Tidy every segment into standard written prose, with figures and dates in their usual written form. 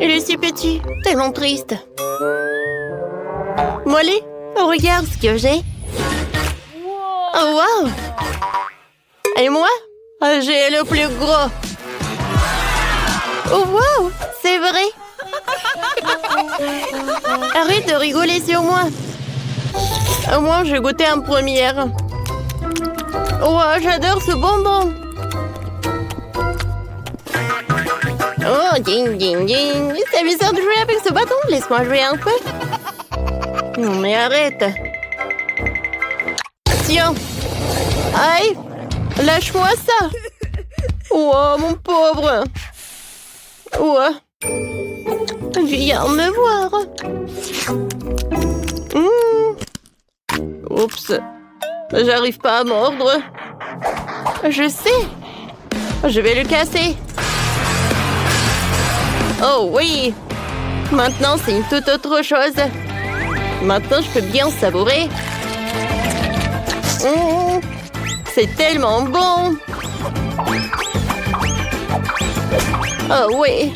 Il est si petit, tellement triste. Molly, regarde ce que j'ai. Oh, wow! Et moi, j'ai le plus gros. Oh, wow! C'est vrai! Arrête de rigoler sur moi. Au moins, j'ai goûté en première. Oh, j'adore ce bonbon. Oh, ding, ding, ding. C'est bizarre de jouer avec ce bâton. Laisse-moi jouer un peu. Non, mais arrête. Tiens. Aïe. Lâche-moi ça. Oh, mon pauvre. Oh. Viens me voir. Oups. J'arrive pas à mordre. Je sais. Je vais le casser. Oh oui. Maintenant, c'est une toute autre chose. Maintenant, je peux bien savourer. C'est tellement bon. Oh oui.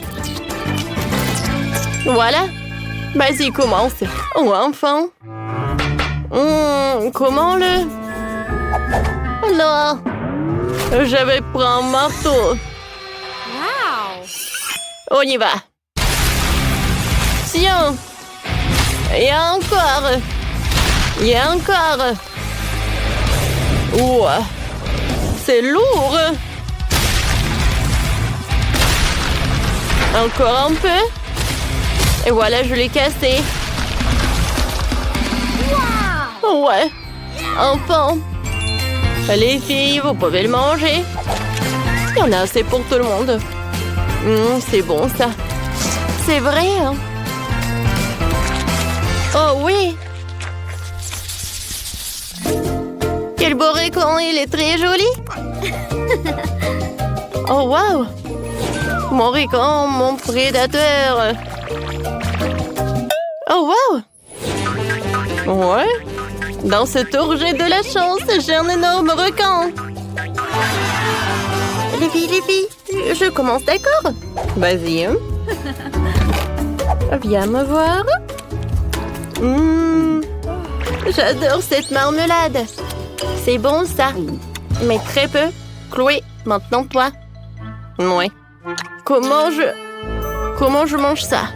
Voilà. Vas-y, commence. Oh, enfin. Comment le... Non. J'avais pris un marteau. Wow! On y va. Tiens. Et encore. Et encore. Ouah. C'est lourd. Encore un peu. Et voilà, je l'ai cassé. Wow! Ouais. Enfin. Les filles, vous pouvez le manger. Il y en a assez pour tout le monde. C'est bon, ça. C'est vrai, hein? Oh, oui. Quel beau récon, il est très joli. Oh, wow. Mon récon, mon prédateur. Oh, wow. Ouais. Dans ce tour, j'ai de la chance. J'ai un énorme requin. Les filles, je commence, d'accord? Vas-y. Viens me voir. J'adore cette marmelade. C'est bon, ça. Mais très peu. Chloé, maintenant toi. Ouais. Comment je mange ça?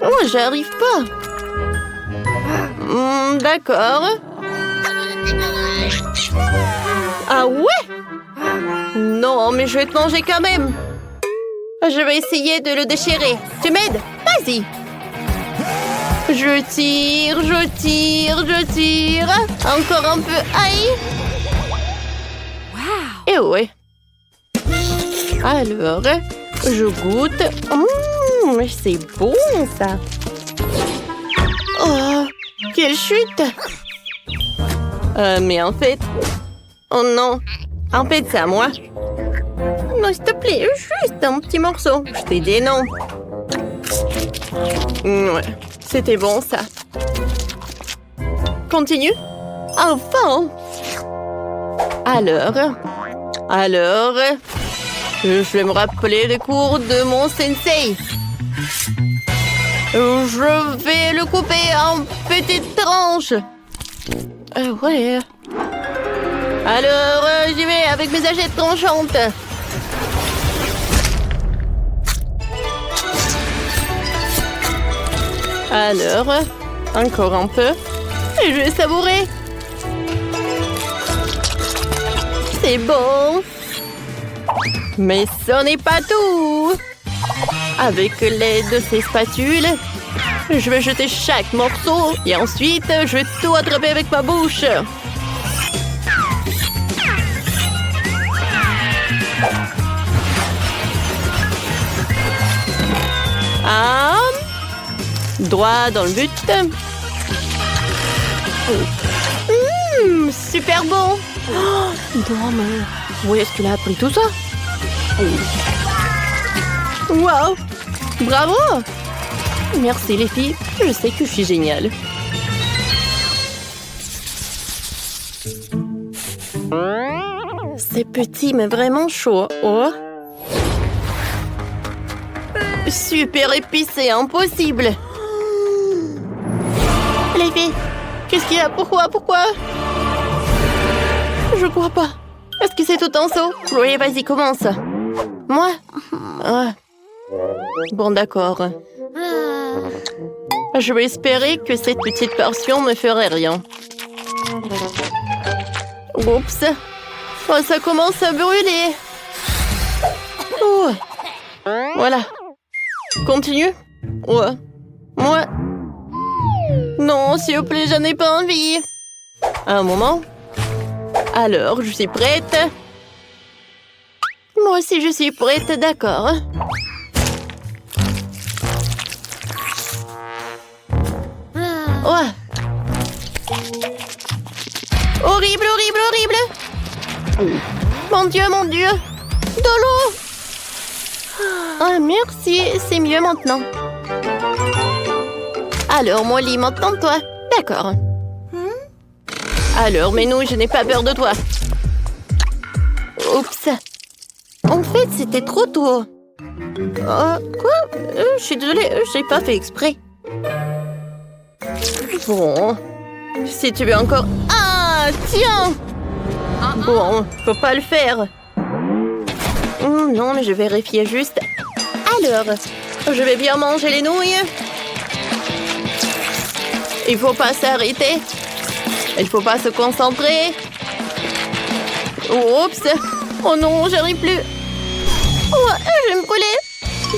Oh, j'arrive pas. D'accord. Ah ouais? Non, mais je vais te manger quand même. Je vais essayer de le déchirer. Tu m'aides? Vas-y. Je tire. Encore un peu. Aïe. Wow! Et ouais. Alors, je goûte. C'est bon, ça. Oh, quelle chute! Mais en fait... Oh non! En fait, c'est à moi. Non, s'il te plaît, juste un petit morceau. Je t'ai dit non. Ouais, c'était bon, ça. Continue. Enfin! Alors... Je vais me rappeler les cours de mon sensei. Je vais le couper en petites tranches. Ouais. Alors, j'y vais avec mes hachettes tranchantes. Alors, encore un peu. Et je vais savourer. C'est bon. Mais ce n'est pas tout. Avec l'aide de ces spatules, je vais jeter chaque morceau et ensuite, je vais tout attraper avec ma bouche. Ah, droit dans le but. Super bon. Oh, non, mais où est-ce qu'il a appris tout ça? Wow! Bravo! Merci les filles, je sais que je suis géniale. C'est petit mais vraiment chaud. Oh! Super épicé, impossible. Les filles, qu'est-ce qu'il y a? Pourquoi? Je crois pas. Est-ce que c'est tout en saut? Oui, vas-y, commence. Moi? Ah. Bon, d'accord. Je vais espérer que cette petite portion me ferait rien. Oups. Oh, ça commence à brûler. Oh. Voilà. Continue. Ouais. Moi. Non, s'il vous plaît, j'en ai pas envie. Un moment. Alors, je suis prête. Moi aussi, je suis prête, d'accord. Ouais. Horrible. Mon Dieu. De l'eau. Ah, merci, c'est mieux maintenant. Alors, Molly, maintenant toi. D'accord. Alors, mais non, je n'ai pas peur de toi. Oups. En fait, c'était trop tôt. Quoi? Je suis désolée, je n'ai pas fait exprès. Bon. Si tu veux encore... Ah, tiens! Bon, faut pas le faire. Non, mais je vérifiais juste. Alors, je vais bien manger les nouilles. Il faut pas s'arrêter. Il faut pas se concentrer. Oups. Oh non, j'arrive plus. Oh, je vais me brûler.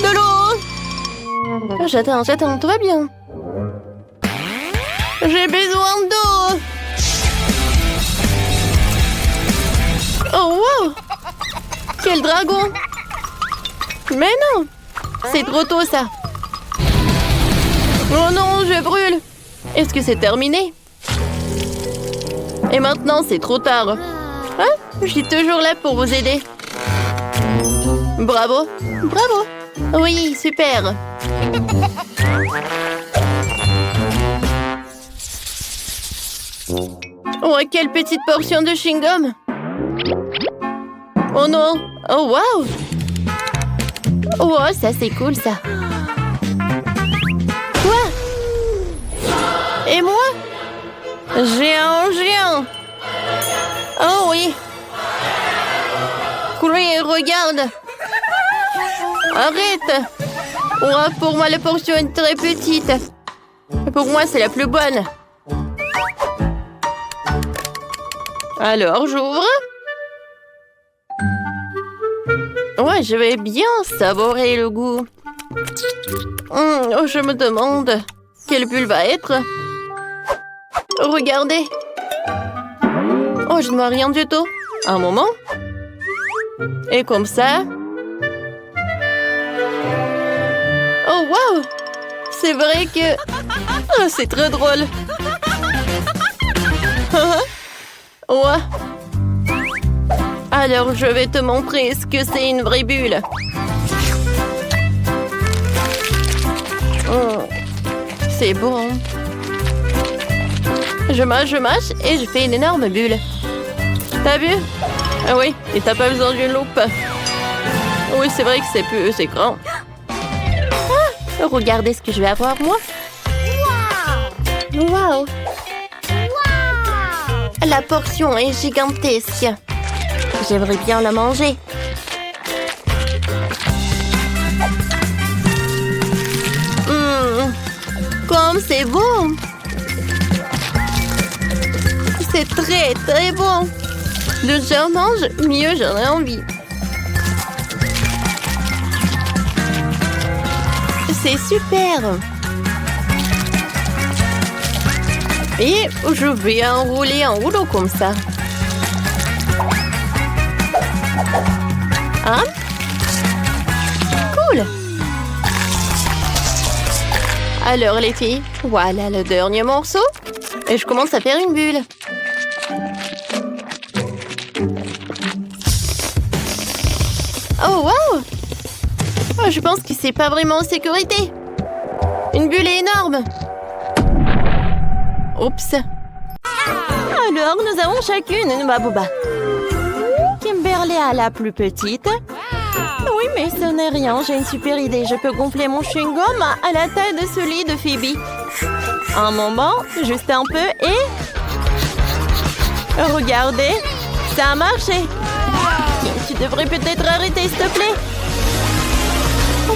De l'eau. J'attends, tout va bien. J'ai besoin d'eau. Oh, wow. Quel dragon. Mais non. C'est trop tôt, ça. Oh non, je brûle. Est-ce que c'est terminé? Et maintenant, c'est trop tard. Hein? Je suis toujours là pour vous aider. Bravo. Oui, super. Oh, quelle petite portion de chewing-gum. Oh non. Oh, wow. Oh, ça, c'est cool, ça. Quoi? Et moi? Géant. Oh oui. Chloé, regarde. Arrête. Ouais, pour moi, la portion est très petite. Pour moi, c'est la plus bonne. Alors, j'ouvre. Ouais, je vais bien savourer le goût. Je me demande quelle bulle va être. Regardez. Oh, je ne vois rien du tout. Un moment. Et comme ça. Oh, wow. C'est vrai que... Oh, c'est très drôle. Ouais. Alors, je vais te montrer ce que c'est une vraie bulle. C'est bon. Je mâche et je fais une énorme bulle. T'as vu? Ah oui, et t'as pas besoin d'une loupe. Oui, c'est vrai que c'est grand. Ah, regardez ce que je vais avoir, moi. Wow! La portion est gigantesque. J'aimerais bien la manger. Comme c'est bon! C'est très, très bon! Plus j'en mange, mieux j'en ai envie. C'est super! Et je vais enrouler un rouleau comme ça. Hein? Cool! Alors les filles, voilà le dernier morceau. Et je commence à faire une bulle. Oh wow! Oh, je pense que c'est pas vraiment en sécurité. Une bulle est énorme. Oups. Alors, nous avons chacune une babouba. Kimberly a la plus petite. Oui, Mais ce n'est rien, j'ai une super idée. Je peux gonfler mon chewing-gum à la taille de celui de Phoebe. Un moment, juste un peu et... Regardez, ça a marché. Tu devrais peut-être arrêter, s'il te plaît.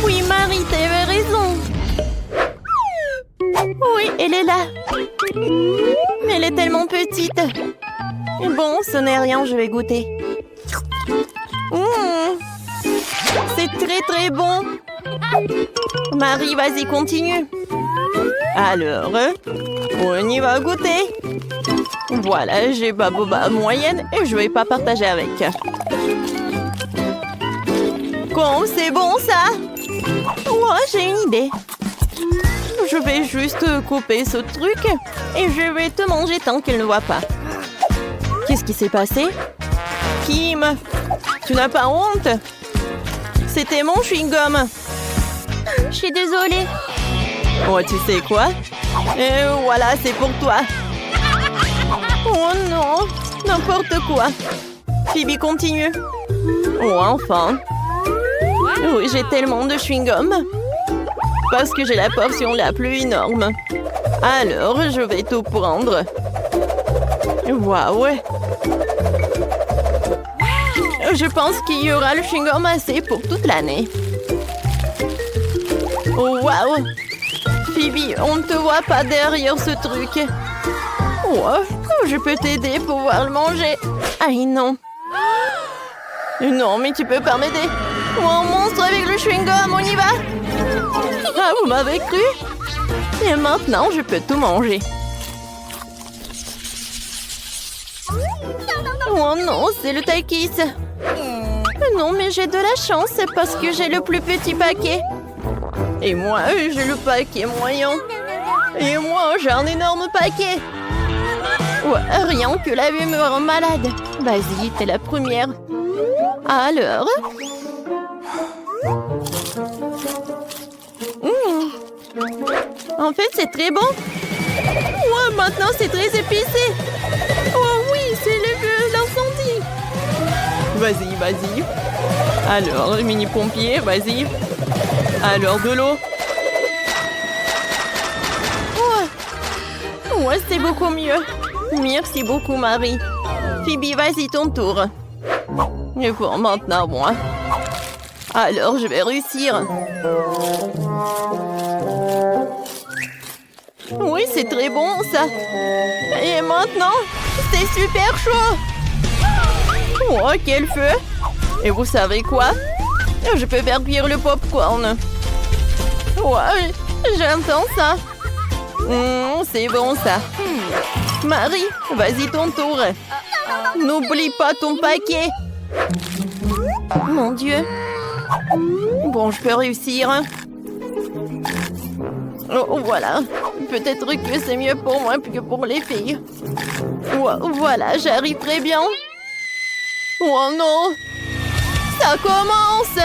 Oui, Marie, t'avais raison. Oui, elle est là. Mais elle est tellement petite. Bon, ce n'est rien, je vais goûter. C'est très très bon. Marie, vas-y, continue. Alors, on y va goûter. Voilà, j'ai ma boba moyenne et je vais pas partager avec. Bon, c'est bon ça. Oh, j'ai une idée. Je vais juste couper ce truc et je vais te manger tant qu'elle ne voit pas. Qu'est-ce qui s'est passé? Kim, tu n'as pas honte? C'était mon chewing-gum. Je suis désolée. Oh, tu sais quoi? Et voilà, c'est pour toi. Oh non, n'importe quoi. Phoebe, continue. Oh, enfin. Oui, j'ai tellement de chewing-gum. Parce que j'ai la portion la plus énorme. Alors, je vais tout prendre. Waouh. Je pense qu'il y aura le chewing-gum assez pour toute l'année. Oh, waouh. Phoebe, on ne te voit pas derrière ce truc. Oh, je peux t'aider pour pouvoir le manger. Aïe, non. Non, mais tu peux pas m'aider. Oh, un monstre avec le chewing-gum, on y va. Ah, vous m'avez cru? Et maintenant, je peux tout manger. Oh non, c'est le Takis. Non, mais j'ai de la chance parce que j'ai le plus petit paquet. Et moi, j'ai le paquet moyen. Et moi, j'ai un énorme paquet. Ouais, rien que la vue me rend malade. Vas-y, t'es la première. Alors? En fait, c'est très bon. Ouais, maintenant, c'est très épicé. Oh oui, c'est l'incendie. Vas-y, vas-y. Alors, le mini-pompier, vas-y. Alors, de l'eau. Ouais, c'est beaucoup mieux. Merci beaucoup, Marie. Phoebe, vas-y, ton tour. Et bon, maintenant, moi. Alors, je vais réussir. Oui, c'est très bon, ça. Et maintenant, c'est super chaud. Oh, quel feu. Et vous savez quoi? Je peux faire cuire le popcorn. Ouais, j'entends ça. C'est bon, ça. Marie, vas-y, ton tour. N'oublie pas ton paquet. Mon Dieu. Bon, je peux réussir. Oh, voilà. Peut-être que c'est mieux pour moi que pour les filles. Voilà, j'arrive très bien. Oh non! Ça commence!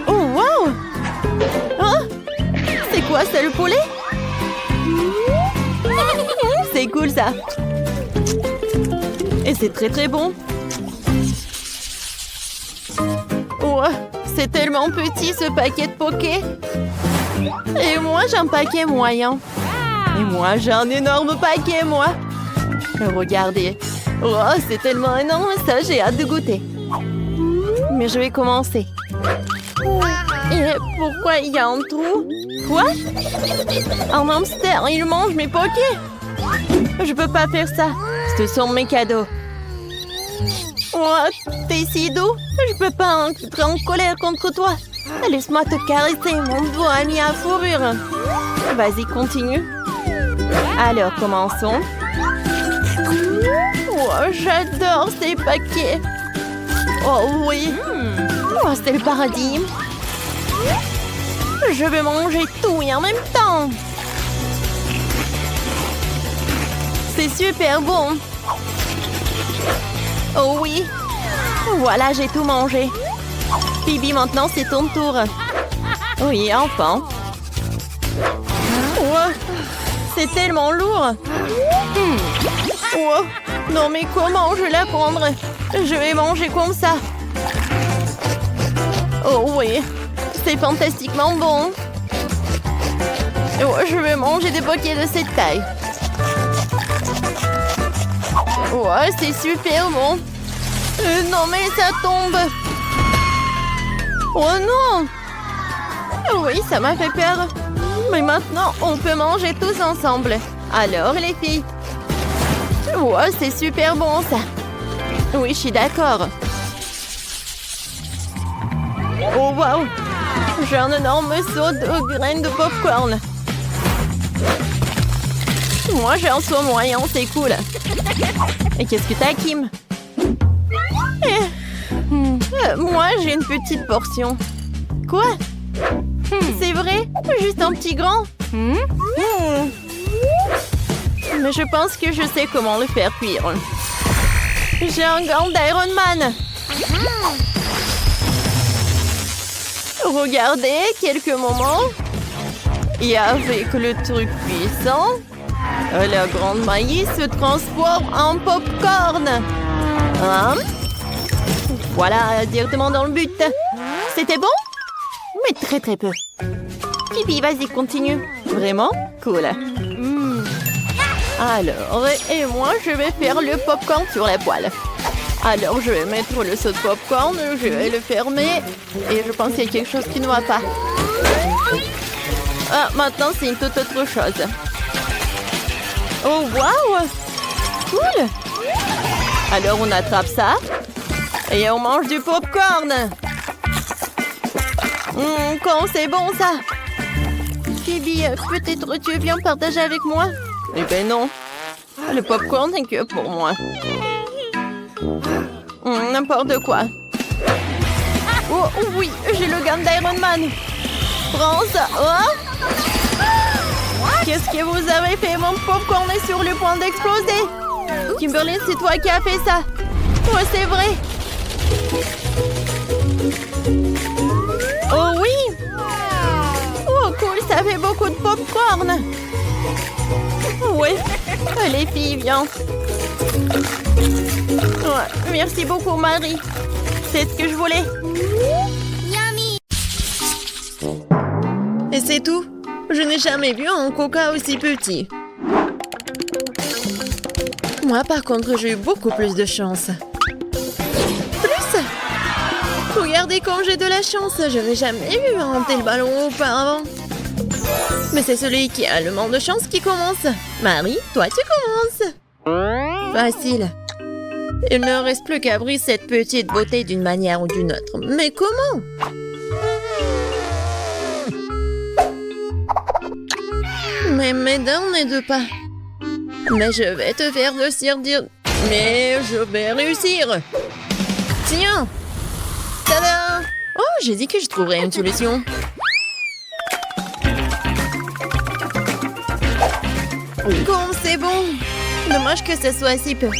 Oh, wow! Hein? C'est quoi, c'est le poulet? C'est cool, ça. Et c'est très très bon. Oh, c'est tellement petit, ce paquet de poké. Et moi, j'ai un paquet moyen. Et moi, j'ai un énorme paquet, moi. Regardez. Oh, c'est tellement énorme, ça, j'ai hâte de goûter. Mais je vais commencer. Et pourquoi il y a un trou? Quoi? Un hamster, il mange mes pokés. Je peux pas faire ça. Ce sont mes cadeaux. Oh, t'es si doux. Je peux pas être en colère contre toi. Laisse-moi te caresser, mon doux ami à fourrure. Vas-y, continue. Alors, commençons. Oh, j'adore ces paquets. Oh oui. Oh, c'est le paradis. Je vais manger tout et en même temps. C'est super bon. Oh oui. Voilà, j'ai tout mangé. Phoebe, maintenant c'est ton tour. Oui, enfin. Oh, c'est tellement lourd. Oh, non mais comment je vais la prendre? Je vais manger comme ça. Oh oui, c'est fantastiquement bon. Oh, je vais manger des paquets de cette taille. Oh, c'est super bon. Non mais ça tombe. Oh non. Oui, ça m'a fait peur. Mais maintenant, on peut manger tous ensemble. Alors les filles. Oh, c'est super bon ça. Oui, je suis d'accord. Oh wow. J'ai un énorme saut de graines de popcorn. Moi, j'ai un saut moyen, c'est cool. Et qu'est-ce que t'as, Kim? Moi, j'ai une petite portion. Quoi? C'est vrai? Juste un petit grand? Mais je pense que je sais comment le faire cuire. J'ai un gant d'Iron Man. Regardez, quelques moments. Et avec le truc puissant, la grande maïs se transforme en popcorn. Hein? Voilà, directement dans le but. C'était bon? Mais très très peu. Pipi, vas-y, continue. Vraiment? Cool. Alors, et moi, je vais faire le popcorn sur la poêle. Alors, je vais mettre le saut de popcorn, je vais le fermer. Et je pense qu'il y a quelque chose qui ne va pas. Ah, maintenant, c'est une toute autre chose. Oh, waouh! Cool! Alors, on attrape ça. Et on mange du popcorn. Quand c'est bon, ça! Phoebe, peut-être tu veux bien partager avec moi? Eh ben non. Le popcorn n'est que pour moi. N'importe quoi. Oh oui, j'ai le gun d'Iron Man. Prends ça. Oh. Qu'est-ce que vous avez fait? Mon popcorn est sur le point d'exploser. Kimberly, c'est toi qui as fait ça. Oh, c'est vrai. Oh oui. Oh cool, ça fait beaucoup de popcorn. Oui. Les filles, viens. Ouais, merci beaucoup, Marie. C'est ce que je voulais. Yummy! Et c'est tout? Je n'ai jamais vu un coca aussi petit. Moi, par contre, j'ai eu beaucoup plus de chance. Plus? Regardez comme j'ai de la chance. Je n'ai jamais vu un tel ballon auparavant. Mais c'est celui qui a le moins de chance qui commence. Marie, toi, tu commences. Facile. Il ne reste plus qu'à briser cette petite beauté d'une manière ou d'une autre. Mais comment? Mais mes dents ne deux pas. Mais je vais te faire dire. Mais je vais réussir. Tiens. Tada! Oh, j'ai dit que je trouverais une solution. Comme c'est bon. Dommage que ce soit si peu.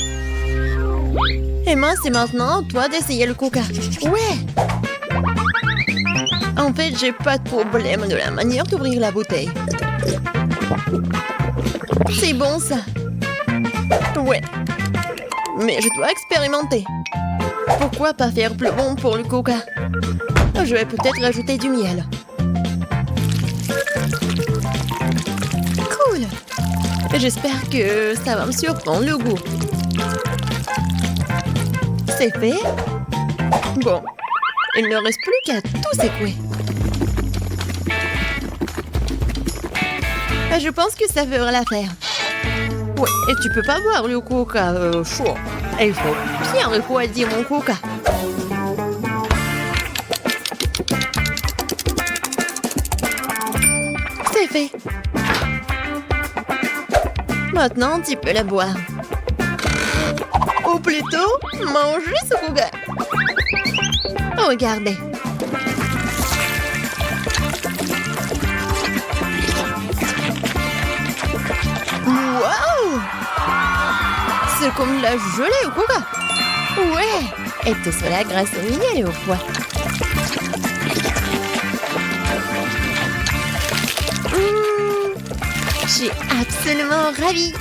Emma, c'est maintenant toi d'essayer le coca. Ouais. En fait, j'ai pas de problème de la manière d'ouvrir la bouteille. C'est bon, ça. Ouais. Mais je dois expérimenter. Pourquoi pas faire plus bon pour le coca? Je vais peut-être rajouter du miel. Cool. J'espère que ça va me surprendre le goût. C'est fait. Bon, il ne reste plus qu'à tout secouer. Je pense que ça fera l'affaire. Ouais, et tu peux pas boire le coca chaud. Il faut bien refroidir mon coca. C'est fait. Maintenant, tu peux la boire. Ou plutôt, manger ce coca. Regardez. Waouh! C'est comme de la gelée au coca. Ouais! Et tout cela grâce au miel et au foie. Je suis absolument ravie.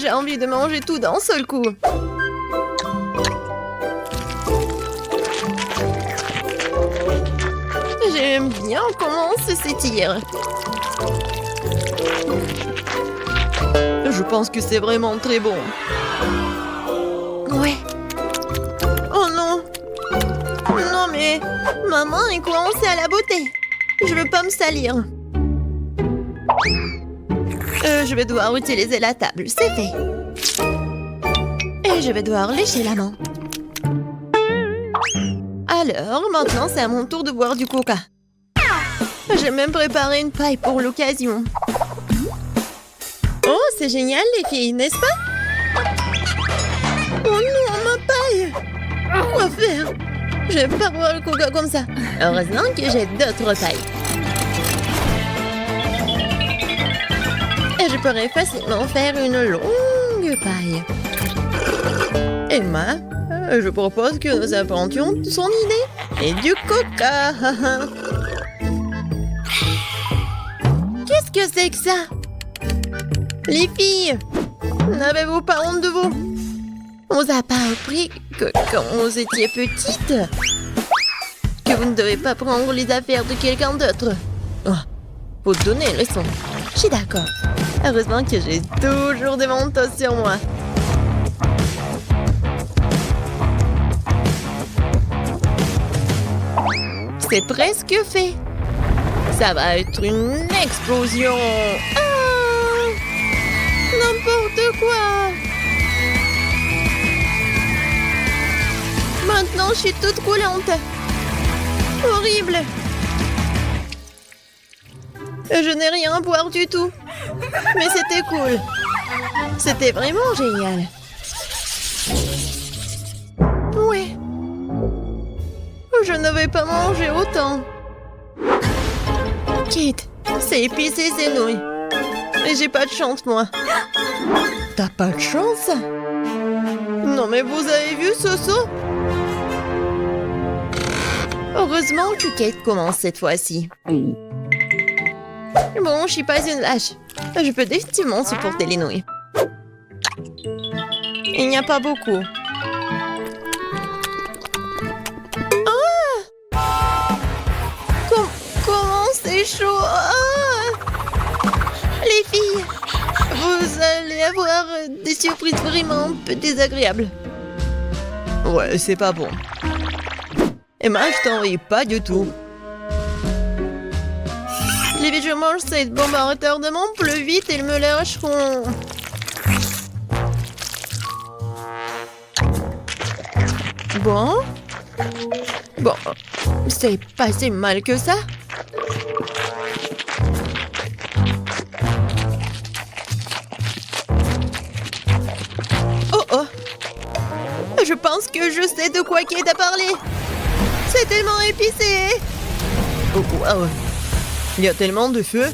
J'ai envie de manger tout d'un seul coup. J'aime bien comment ça s'étire. Je pense que c'est vraiment très bon. Ouais. Oh non. Non mais, ma main est coincée à la beauté. Je veux pas me salir. Je vais devoir utiliser la table, c'est fait. Et je vais devoir lécher la main. Alors, maintenant, c'est à mon tour de boire du coca. J'ai même préparé une paille pour l'occasion. Oh, c'est génial, les filles, n'est-ce pas? Oh non, ma paille! Quoi faire? Je vais pas boire le coca comme ça. Heureusement que j'ai d'autres pailles. Et je pourrais facilement faire une longue paille. Emma, je propose que nous inventions son idée. Et du coca. Qu'est-ce que c'est que ça? Les filles, n'avez-vous pas honte de vous? On vous a pas appris que quand vous étiez petites, que vous ne devez pas prendre les affaires de quelqu'un d'autre. Oh, faut donner une leçon. Je suis d'accord. Heureusement que j'ai toujours des mentos sur moi. C'est presque fait. Ça va être une explosion. Ah! N'importe quoi. Maintenant, je suis toute coulante. Horrible. Je n'ai rien à boire du tout. Mais c'était cool. C'était vraiment génial. Ouais. Je ne vais pas manger autant. Kate, c'est épicé ces nouilles. Mais j'ai pas de chance, moi. T'as pas de chance? Non, mais vous avez vu ce saut? Heureusement que Kate commence cette fois-ci. Bon, je suis pas une lâche. Je peux définitivement supporter les nouilles. Il n'y a pas beaucoup. Ah! Comment c'est chaud? Ah! Les filles, vous allez avoir des surprises vraiment un peu désagréables. Ouais, c'est pas bon. Emma, je t'envie pas du tout. Les vite je mange cette bombe à retardement plus vite, ils me lâcheront. Bon, c'est pas si mal que ça. Oh, je pense que je sais de quoi Kate a parlé. C'est tellement épicé. Oh, wow. Il y a tellement de feu.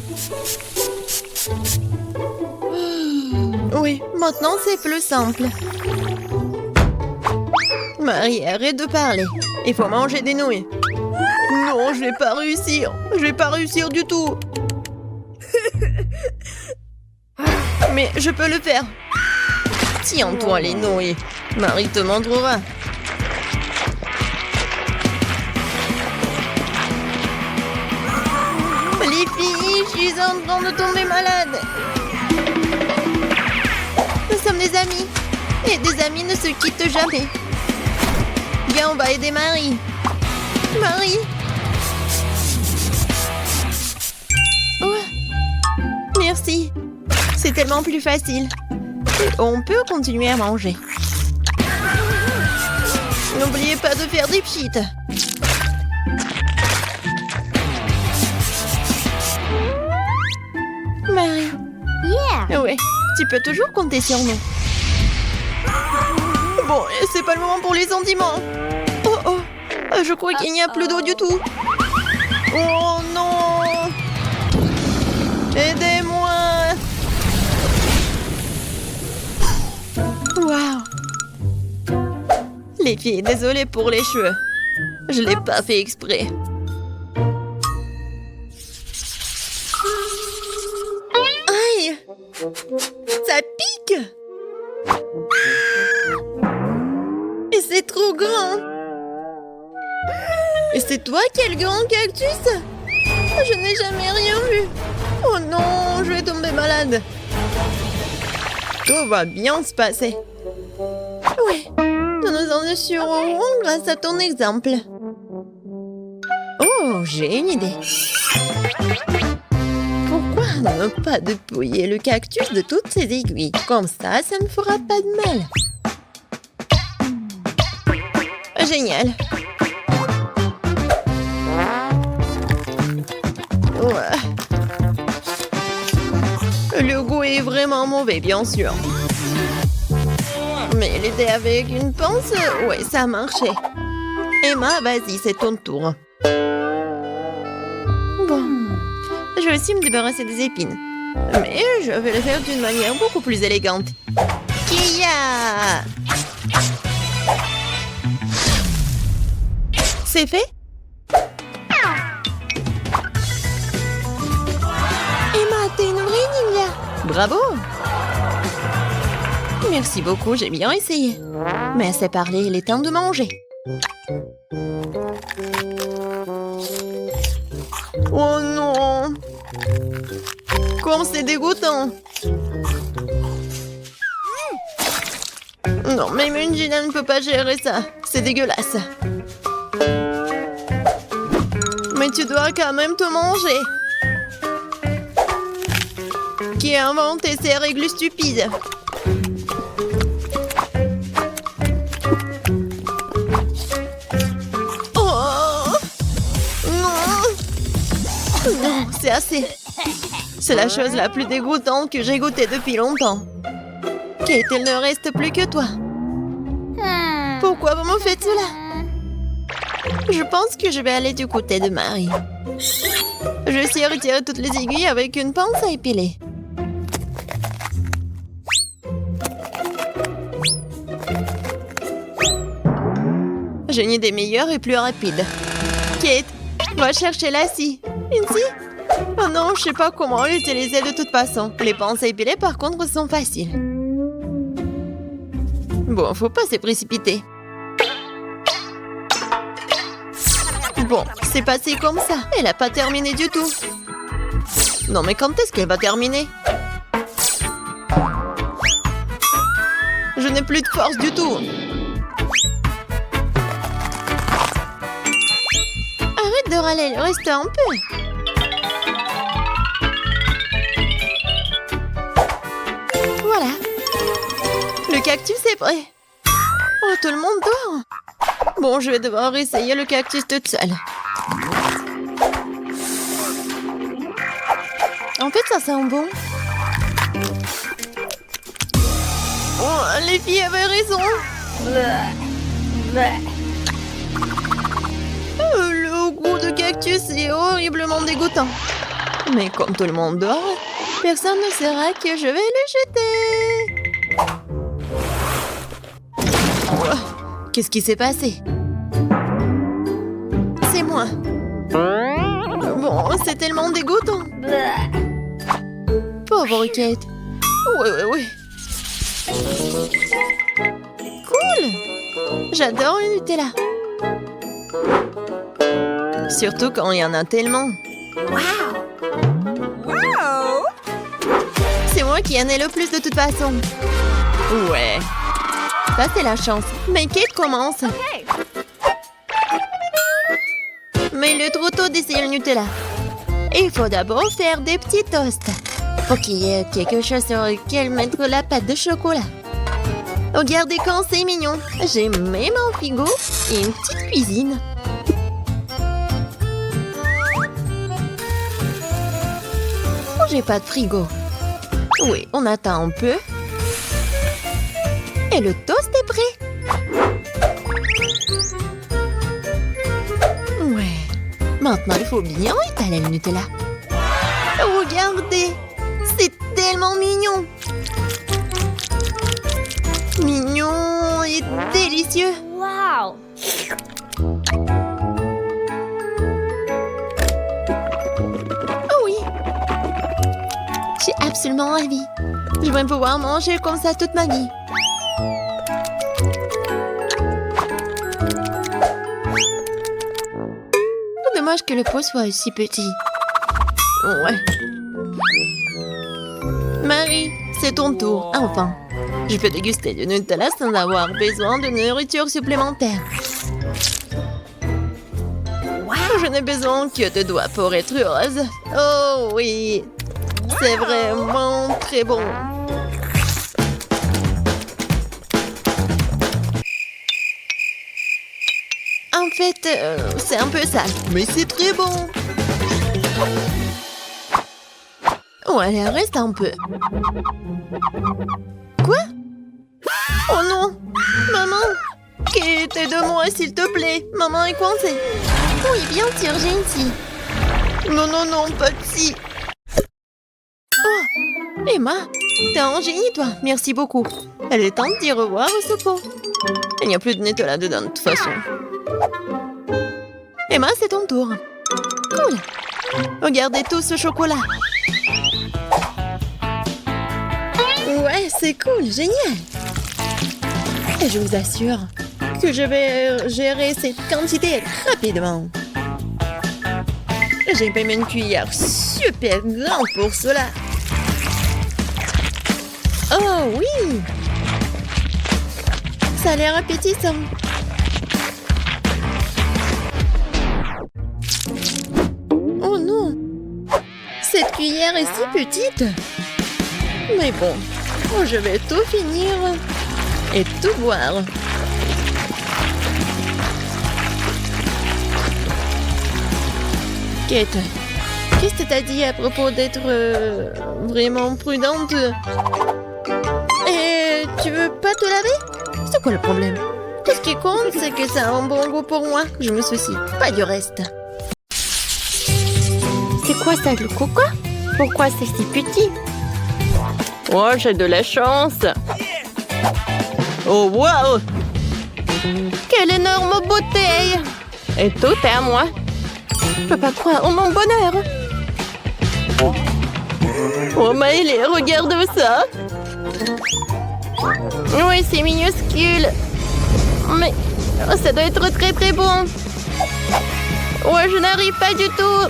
Oui, maintenant c'est plus simple. Marie, arrête de parler. Il faut manger des nouilles. Non, je vais pas réussir. Je vais pas réussir du tout. Mais je peux le faire. Tiens-toi les nouilles. Marie te montrera. Les filles, je suis en train de tomber malade. Nous sommes des amis. Et des amis ne se quittent jamais. Viens, on va aider Marie. Marie. Oh. Merci. C'est tellement plus facile. On peut continuer à manger. N'oubliez pas de faire des pchites. Marie. Yeah. Ouais, tu peux toujours compter sur nous. Bon, c'est pas le moment pour les sentiments. Oh, je crois qu'il n'y a plus d'eau du tout. Oh non. Aidez-moi. Waouh. Les filles, désolée pour les cheveux. Je l'ai pas fait exprès. Aïe. Ça pique. grand. Et c'est toi qui es le grand cactus? Je n'ai jamais rien vu. Oh non, je vais tomber malade. Tout va bien se passer. Oui, nous nous en assurerons grâce à ton exemple. Oh, j'ai une idée. Pourquoi ne pas dépouiller le cactus de toutes ses aiguilles? Comme ça ne fera pas de mal. Génial. Ouais. Le goût est vraiment mauvais, bien sûr. Mais l'aider avec une pince, ouais, ça a marché. Emma, vas-y, c'est ton tour. Bon, je vais aussi me débarrasser des épines. Mais je vais le faire d'une manière beaucoup plus élégante. Kia! C'est fait? Emma, t'es une vraie ninja! Bravo! Merci beaucoup, j'ai bien essayé. Mais assez parlé, il est temps de manger. Oh non! Comme c'est dégoûtant! Non, mais Mungina ne peut pas gérer ça. C'est dégueulasse. Mais tu dois quand même te manger. Qui a inventé ces règles stupides? Oh! Non! Non, c'est assez. C'est la chose la plus dégoûtante que j'ai goûtée depuis longtemps. Kate, il ne reste plus que toi. Pourquoi vous me faites cela? Je pense que je vais aller du côté de Marie. Je sais retirer toutes les aiguilles avec une pince à épiler. J'ai une idée meilleure et plus rapide. Kate, va chercher la scie. Une scie? Oh non, je sais pas comment l'utiliser de toute façon. Les pinces à épiler, par contre, sont faciles. Bon, faut pas se précipiter. Bon, c'est passé comme ça. Elle a pas terminé du tout. Non, mais quand est-ce qu'elle va terminer? Je n'ai plus de force du tout. Arrête de râler, reste un peu. Voilà. Le cactus est prêt. Oh, tout le monde dort. Bon, je vais devoir essayer le cactus toute seule. En fait, ça sent bon. Oh, les filles avaient raison. Le goût de cactus est horriblement dégoûtant. Mais comme tout le monde dort, personne ne saura que je vais le jeter. Oh, qu'est-ce qui s'est passé? C'est moi. Bon, c'est tellement dégoûtant. Pauvre Kate. Oui. Cool. J'adore le Nutella. Surtout quand il y en a tellement. Wow. C'est moi qui en ai le plus de toute façon. Ouais. Ça, c'est la chance. Mais Kate commence. Mais il est trop tôt d'essayer le Nutella. Il faut d'abord faire des petits toasts. Pour qu'il y ait quelque chose sur lequel mettre la pâte de chocolat. Regardez quand c'est mignon. J'ai même un frigo et une petite cuisine. Oh, j'ai pas de frigo. Oui, on attend un peu. Et le toast est prêt. Ouais. Maintenant, il faut bien étaler le Nutella. Regardez. C'est tellement mignon. Mignon et délicieux. Wow. Oh oui. Je suis absolument ravie. Je vais pouvoir manger comme ça toute ma vie. dommage que le pot soit aussi petit. Ouais. Marie, c'est ton tour. Enfin, je peux déguster du Nutella sans avoir besoin de nourriture supplémentaire. Je n'ai besoin que de doigts pour être heureuse. Oh oui, c'est vraiment très bon. En fait, c'est un peu sale, mais c'est très bon. Oh, allez, reste un peu. Quoi? Oh non! Maman! Quitte de moi, s'il te plaît. Maman est coincée. Oui, bien sûr, j'ai une scie. Non, non, non, pas de scie. Oh! Emma, t'es un génie, toi. Merci beaucoup. Elle est temps de dire au revoir au pot. Il n'y a plus de Nutella dedans, de toute façon. Emma, c'est ton tour. Cool. Regardez tout ce chocolat. Ouais, c'est cool, génial. Et je vous assure que je vais gérer cette quantité rapidement. J'ai même une cuillère super grande pour cela. Oh oui! Ça a l'air appétissant. Oh non! Cette cuillère est si petite. Mais bon, je vais tout finir et tout boire. Kate, qu'est-ce que t'as dit à propos d'être vraiment prudente? Et tu veux pas te laver? C'est quoi le problème? Tout ce qui compte, c'est que ça a un bon goût pour moi. Je me soucie pas du reste. C'est quoi ça, le coco? Pourquoi c'est si petit? Oh, j'ai de la chance. Oh, wow! Quelle énorme bouteille! Et tout est à moi. Je peux pas croire en mon bonheur. Oh, Maëlé, regarde ça. Oui, c'est minuscule. Mais ça doit être très très bon. Ouais, je n'arrive pas du tout.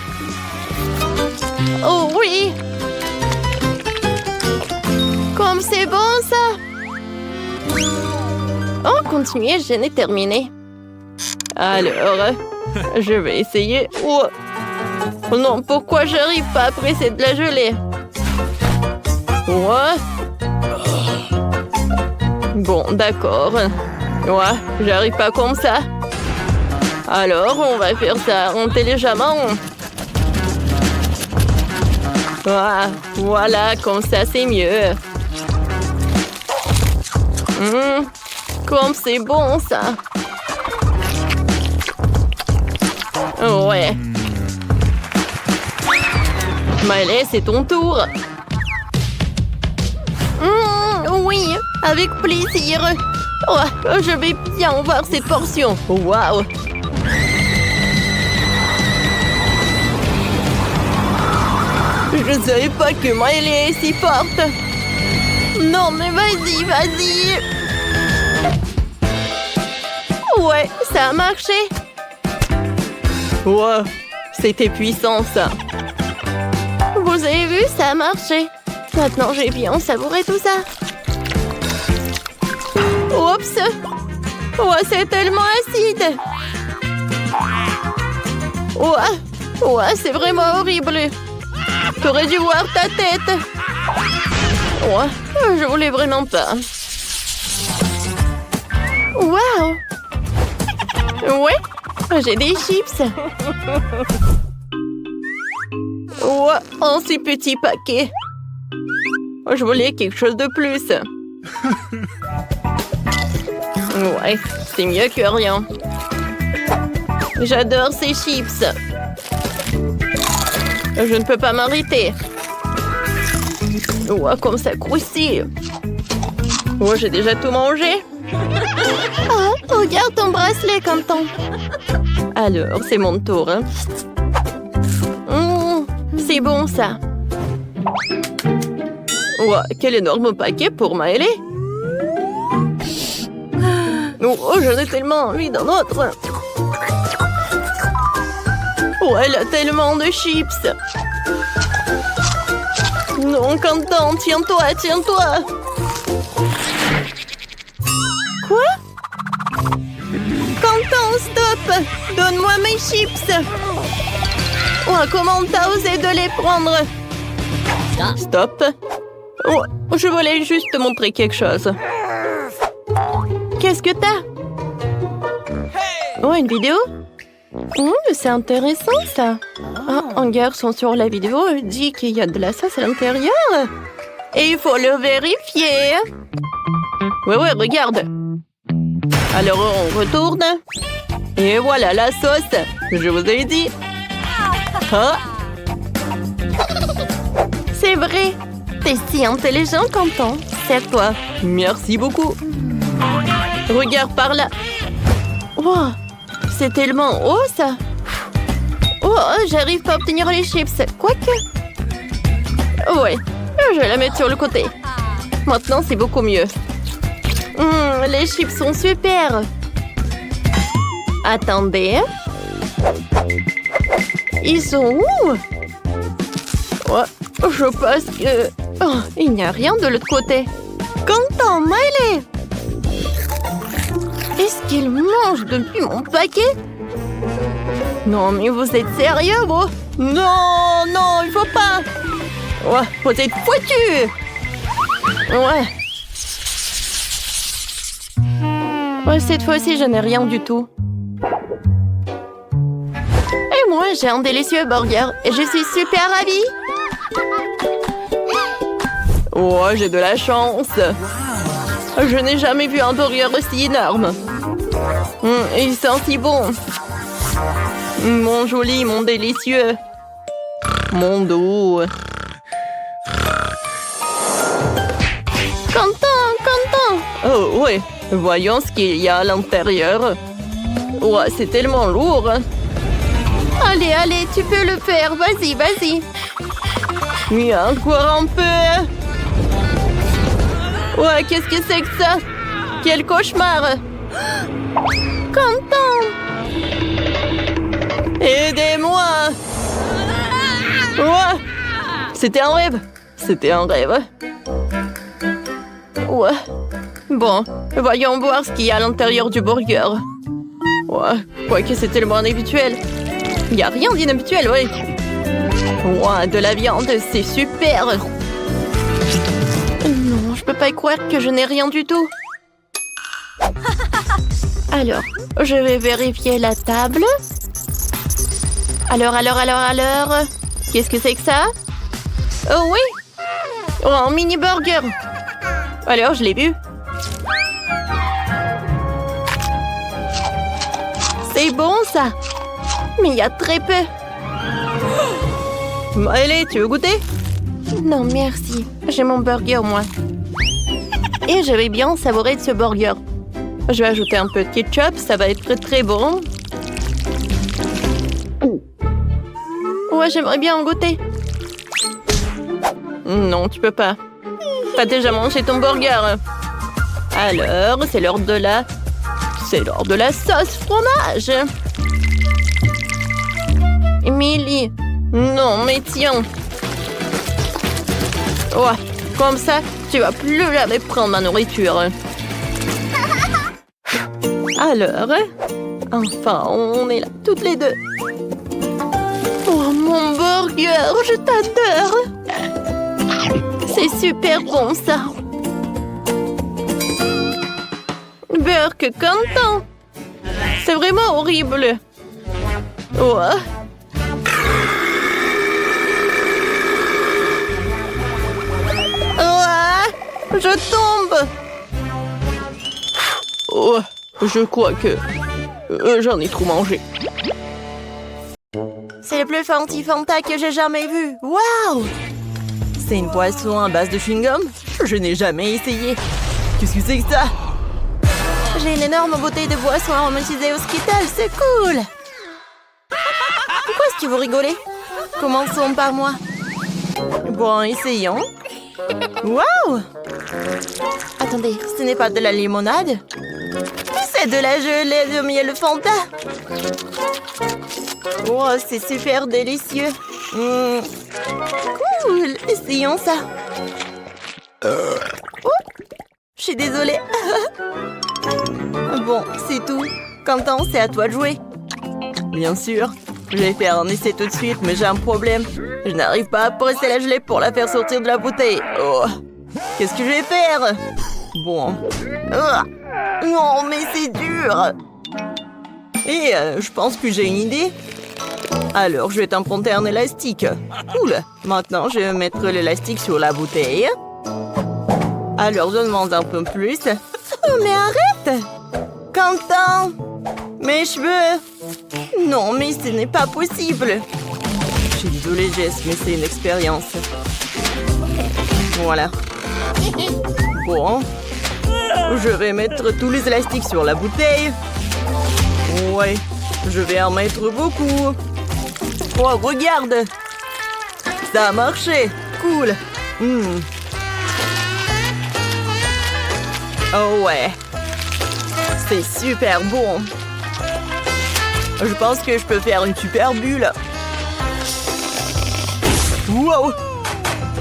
Oh oui. Comme c'est bon ça. Oh, continuez, je n'ai terminé. Alors, je vais essayer. Oh non, pourquoi j'arrive pas à presser de la gelée? Ouais. Bon, d'accord. Ouais, j'arrive pas comme ça. Alors, on va faire ça intelligemment. Ah, voilà, comme ça, c'est mieux. Comme c'est bon, ça. Ouais. Maëlé, c'est ton tour. Oui, avec plaisir. Oh, je vais bien voir cette portion. Waouh. Je ne savais pas que Maëlé est si forte. Non, mais vas-y, vas-y. Ouais, ça a marché. Wow, c'était puissant, ça. Vous avez vu, ça a marché. Maintenant, j'ai bien savouré tout ça. Oups. Oh, c'est tellement acide. Ouais, c'est vraiment horrible. T'aurais dû voir ta tête. Ouais, je voulais vraiment pas. Waouh. Ouais, j'ai des chips. Ouais, un si petit paquet. Je voulais quelque chose de plus. Ouais, c'est mieux que rien. J'adore ces chips. Je ne peux pas m'arrêter. Ouais, comme ça croustille. Ouais, j'ai déjà tout mangé. Oh, regarde ton bracelet, Quentin. Alors, c'est mon tour. Hein. C'est bon, ça. Ouais, quel énorme paquet pour Maëlé. Oh, j'en ai tellement envie d'un autre. Oh, elle a tellement de chips. Non, Quentin, tiens-toi, tiens-toi. Quoi? Quentin, stop! Donne-moi mes chips! Oh, comment t'as osé de les prendre? Stop! Oh, je voulais juste te montrer quelque chose. Qu'est-ce que t'as? Oh, une vidéo? C'est intéressant, ça. Ah, un garçon sur la vidéo dit qu'il y a de la sauce à l'intérieur. Et il faut le vérifier. Ouais, regarde. Alors, on retourne. Et voilà la sauce. Je vous ai dit. Ah. C'est vrai. T'es si intelligent, Quentin. C'est à toi. Merci beaucoup. Regarde par là. Wow, c'est tellement haut, ça. Oh, j'arrive pas à obtenir les chips. Quoique. Ouais, je vais la mettre sur le côté. Maintenant, c'est beaucoup mieux. Les chips sont super. Attendez. Ils sont où? Ouais, je pense que... Oh, il n'y a rien de l'autre côté. Quentin, Miley! Est-ce qu'il mange depuis mon paquet? Non, mais vous êtes sérieux, bro? Non, non, il faut pas. Ouais, vous êtes foutus. Ouais. Ouais, cette fois-ci, je n'ai rien du tout. Et moi, j'ai un délicieux burger et je suis super ravie. Oh, j'ai de la chance. Je n'ai jamais vu un burger aussi énorme. Il sent si bon. Mon joli, mon délicieux. Mon doux. Quentin. Oh, ouais. Voyons ce qu'il y a à l'intérieur. Ouais, c'est tellement lourd. Allez, tu peux le faire. Vas-y. Mais encore un peu. Ouais, qu'est-ce que c'est que ça? Quel cauchemar! Quentin! Aidez-moi! Ouais! C'était un rêve! Ouais. Bon, voyons voir ce qu'il y a à l'intérieur du burger. Ouais, quoique c'est tellement inhabituel. Il n'y a rien d'inhabituel, ouais. Ouais, de la viande, c'est super! Non, je peux pas y croire que je n'ai rien du tout. Alors, je vais vérifier la table. Alors. Qu'est-ce que c'est que ça? Oh oui! Oh, un mini burger! Alors, je l'ai vu. C'est bon, ça! Mais il y a très peu. Allez, tu veux goûter? Non, merci. J'ai mon burger, moi. Et je vais bien savourer de ce burger. Je vais ajouter un peu de ketchup, ça va être très bon. Ouais, j'aimerais bien en goûter. Non, tu peux pas. T'as déjà mangé ton burger. Alors, c'est l'heure de la... sauce fromage. Emily. Non, mais tiens. Ouais, comme ça, tu vas plus jamais prendre ma nourriture. Alors, enfin, on est là, toutes les deux. Oh, mon burger, je t'adore. C'est super bon, ça. Burger Quentin. C'est vraiment horrible. Ouais. Je tombe. Oh, je crois que j'en ai trop mangé. C'est le plus fancy Fanta que j'ai jamais vu. Waouh! C'est une boisson à base de chewing-gum? Je n'ai jamais essayé. Qu'est-ce que c'est que ça? J'ai une énorme bouteille de boisson aromatisée au Skittles. C'est cool! Pourquoi est-ce que vous rigolez? Commençons par moi. Bon, essayons. Waouh! Attendez, ce n'est pas de la limonade? C'est de la gelée de miel Fanta. Oh, c'est super délicieux. Cool, essayons ça. Oh, je suis désolée. Bon, c'est tout. Quentin, c'est à toi de jouer. Bien sûr. Je vais faire un essai tout de suite, mais j'ai un problème. Je n'arrive pas à presser la gelée pour la faire sortir de la bouteille. Oh. Qu'est-ce que je vais faire? Bon. Non, mais c'est dur. Et je pense que j'ai une idée. Alors, je vais t'emprunter un élastique. Cool. Maintenant, je vais mettre l'élastique sur la bouteille. Alors, donne-moi un peu plus. Oh, mais arrête! Quentin! Mes cheveux! Non, mais ce n'est pas possible. Je suis désolée, Jess, mais c'est une expérience. Voilà. Bon. Je vais mettre tous les élastiques sur la bouteille. Ouais. Je vais en mettre beaucoup. Oh, regarde! Ça a marché! Cool! Oh ouais! C'est super bon! Je pense que je peux faire une super bulle! Wow!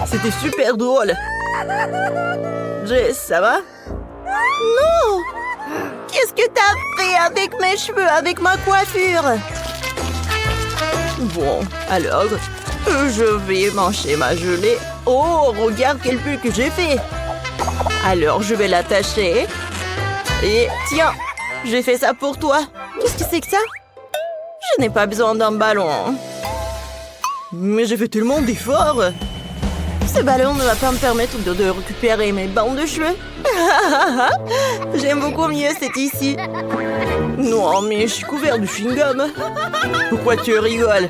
C'était super drôle! Jess, ça va? Non! Qu'est-ce que t'as fait avec mes cheveux, avec ma coiffure? Bon, alors, je vais manger ma gelée. Oh, regarde quelle bulle que j'ai fait. Alors, je vais l'attacher. Et tiens, j'ai fait ça pour toi. Qu'est-ce que c'est que ça? Je n'ai pas besoin d'un ballon. Mais j'ai fait tellement d'efforts. Ce ballon ne va pas me permettre de récupérer mes bandes de cheveux. J'aime beaucoup mieux cette ici. Non, mais je suis couvert de chewing-gum. Pourquoi tu rigoles?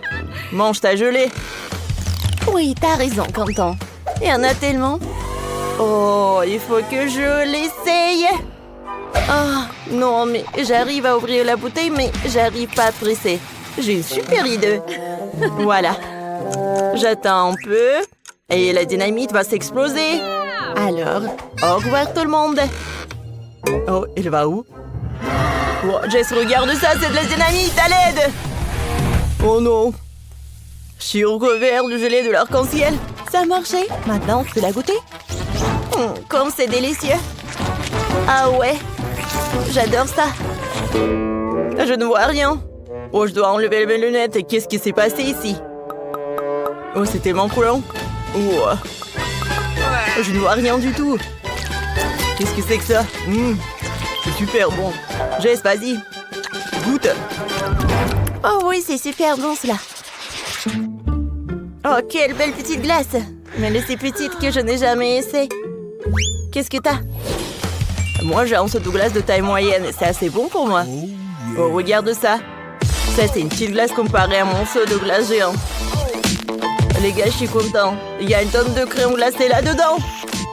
Mange ta gelée. Oui, t'as raison, Quentin. Il y en a tellement. Oh, il faut que je l'essaye. Ah, non, mais j'arrive à ouvrir la bouteille, mais j'arrive pas à presser. J'ai une super idée. Voilà. J'attends un peu. Et la dynamite va s'exploser. Alors, au revoir tout le monde. Oh, elle va où? Oh, Jess, regarde ça, c'est de la dynamite, à l'aide! Oh non! Je suis recouvert de gelée de l'arc-en-ciel. Ça a marché. Maintenant, tu peux la goûter? Comme c'est délicieux. Ah ouais, j'adore ça. Je ne vois rien. Oh, je dois enlever mes lunettes. Et qu'est-ce qui s'est passé ici? Oh, c'est tellement coulant. Oh. Je ne vois rien du tout. Qu'est-ce que c'est que ça? C'est super bon. Jess, vas-y. Goûte. Oh oui, c'est super bon cela. Oh, quelle belle petite glace. Mais elle est si petite que je n'ai jamais essayé. Qu'est-ce que t'as? Moi, j'ai un seau de glace de taille moyenne. C'est assez bon pour moi. Oh, regarde ça. Ça, c'est une petite glace comparée à mon seau de glace géant. Les gars, je suis content. Il y a une tonne de crème glacée là-dedans.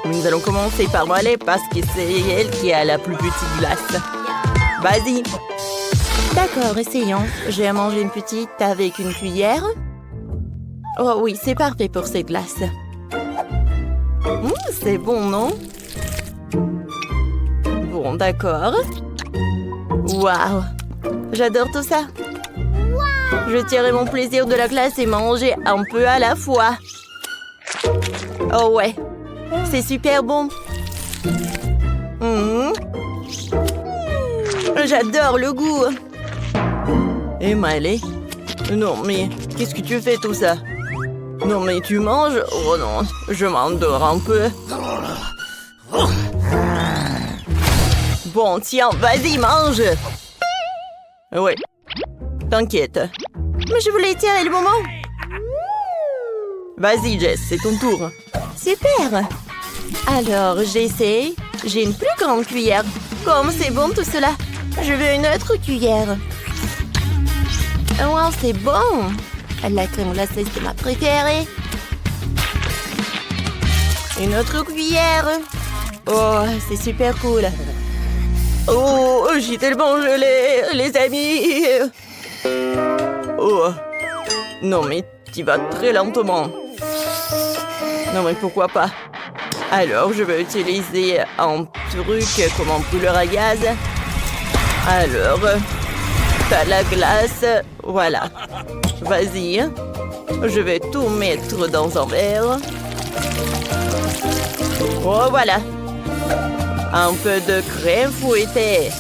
Nous allons commencer par Molly parce que c'est elle qui a la plus petite glace. Vas-y. D'accord, essayons. Je vais manger une petite avec une cuillère. Oh oui, c'est parfait pour cette glace. C'est bon, non? Bon, d'accord. Waouh! J'adore tout ça. Je tirerai mon plaisir de la glace et manger un peu à la fois. Oh ouais, c'est super bon. J'adore le goût. Et Miley? Non, mais qu'est-ce que tu fais tout ça? Non, mais tu manges? Oh non, je m'endors un peu. Bon, tiens, vas-y, mange. Ouais, t'inquiète. Mais je voulais tirer le moment. Vas-y, Jess, c'est ton tour. Super. Alors, j'essaie. J'ai une plus grande cuillère. Comme c'est bon tout cela. Je veux une autre cuillère. Wow, c'est bon. La crème glacée, c'est ma préférée. Une autre cuillère. Oh, c'est super cool. Oh, j'ai tellement gelé, les amis. Oh. Non, mais tu vas très lentement. Non, mais pourquoi pas? Alors, je vais utiliser un truc comme un brûleur à gaz. Alors, T'as la glace. Voilà. Vas-y. Je vais tout mettre dans un verre. Oh, voilà. Un peu de crème fouettée.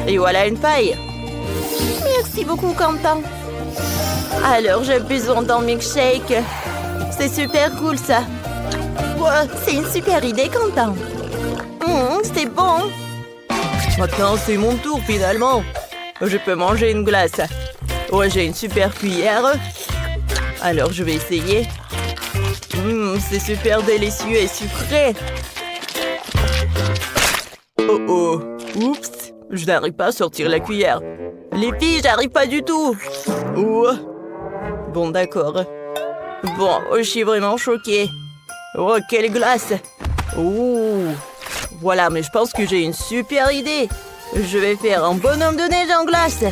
Et voilà une paille. Merci beaucoup, Quentin. Alors, j'ai besoin d'un milkshake. C'est super cool, ça. Wow, c'est une super idée, Quentin. C'est bon. Maintenant, c'est mon tour, finalement. Je peux manger une glace. Ouais, j'ai une super cuillère. Alors, je vais essayer. C'est super délicieux et sucré. Oh oh. Oups. Je n'arrive pas à sortir la cuillère. Les filles, j'arrive pas du tout. Oh. Bon, d'accord. Bon, je suis vraiment choquée. Oh, quelle glace. Oh. Voilà, mais je pense que j'ai une super idée. Je vais faire un bonhomme de neige en glace.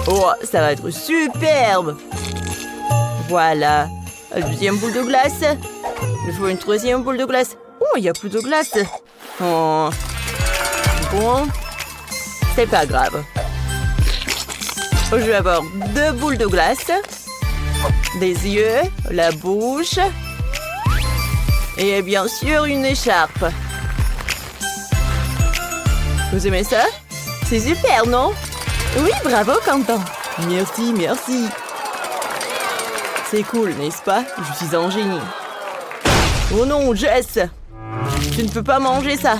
Oh, ça va être superbe. Voilà. Deuxième boule de glace. Il faut une troisième boule de glace. Oh, il n'y a plus de glace. Oh. Bon. C'est pas grave. Je vais avoir 2 boules de glace. Des yeux, la bouche. Et bien sûr, une écharpe. Vous aimez ça? C'est super, non? Oui, bravo, Quentin. Merci, merci. C'est cool, n'est-ce pas? Je suis un génie. Oh non, Jess! Tu ne peux pas manger ça.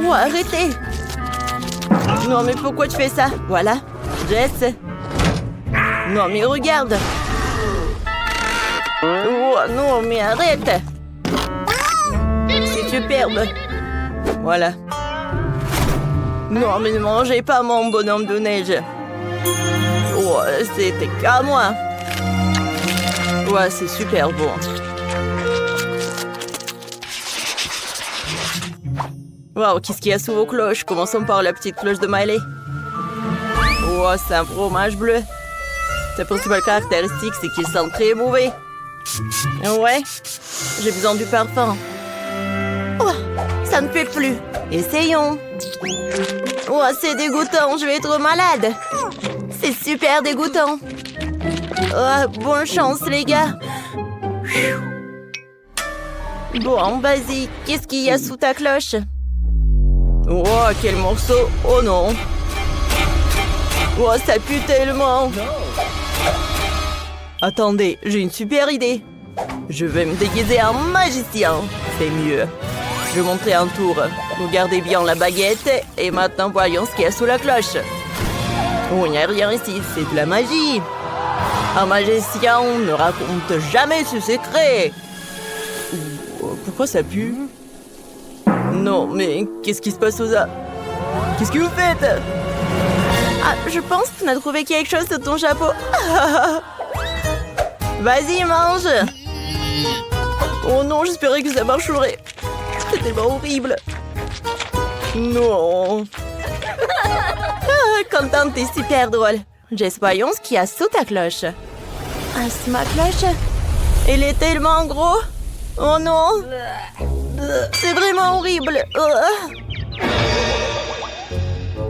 Oh, arrêtez! Non, mais pourquoi tu fais ça? Voilà. Jess. Non, mais regarde. Oh, non, mais arrête. C'est superbe. Voilà. Non, mais ne mangez pas mon bonhomme de neige. Oh, c'était qu'à moi. Ouais, c'est super bon. Wow, qu'est-ce qu'il y a sous vos cloches? Commençons par la petite cloche de Miley. Oh, c'est un fromage bleu. Sa principale caractéristique, c'est qu'il sent très mauvais. Ouais, j'ai besoin du parfum. Oh, ça ne fait plus. Essayons. Oh, c'est dégoûtant, je vais être malade. C'est super dégoûtant. Oh, bonne chance, les gars. Bon, vas-y, qu'est-ce qu'il y a sous ta cloche? Oh, quel morceau. Oh non. Oh, ça pue tellement. Attendez, j'ai une super idée. Je vais me déguiser en magicien. C'est mieux. Je vais montrer un tour. Regardez bien la baguette. Et maintenant, voyons ce qu'il y a sous la cloche. Oh, il n'y a rien ici. C'est de la magie. Un magicien ne raconte jamais ce secret. Pourquoi ça pue? Non, mais qu'est-ce qui se passe aux a? Qu'est-ce que vous faites? Ah, je pense qu'on a trouvé quelque chose sur ton chapeau. Vas-y, mange. Oh non, j'espérais que ça marcherait. C'est tellement horrible. Non. Ah, Quentin, t'es super drôle. Jess, voyons ce qu'il y a sous ta cloche. Ah, c'est ma cloche. Elle est tellement gros. Oh non. C'est vraiment horrible.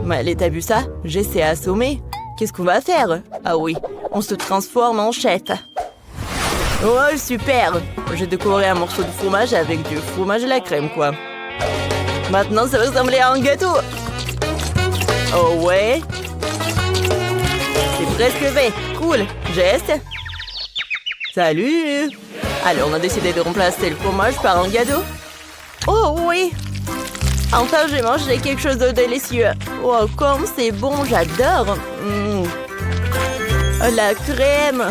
Mais t'as vu ça? J'essaie assommé. Qu'est-ce qu'on va faire? Ah oui, on se transforme en chef. Oh, super! J'ai décoré un morceau de fromage avec du fromage à la crème, quoi. Maintenant, ça va ressembler à un gâteau. Oh ouais? C'est presque fait. Cool. Jess? Salut! Alors, on a décidé de remplacer le fromage par un gâteau. Oh oui! Enfin, j'ai mangé quelque chose de délicieux. Oh, comme c'est bon, j'adore. La crème.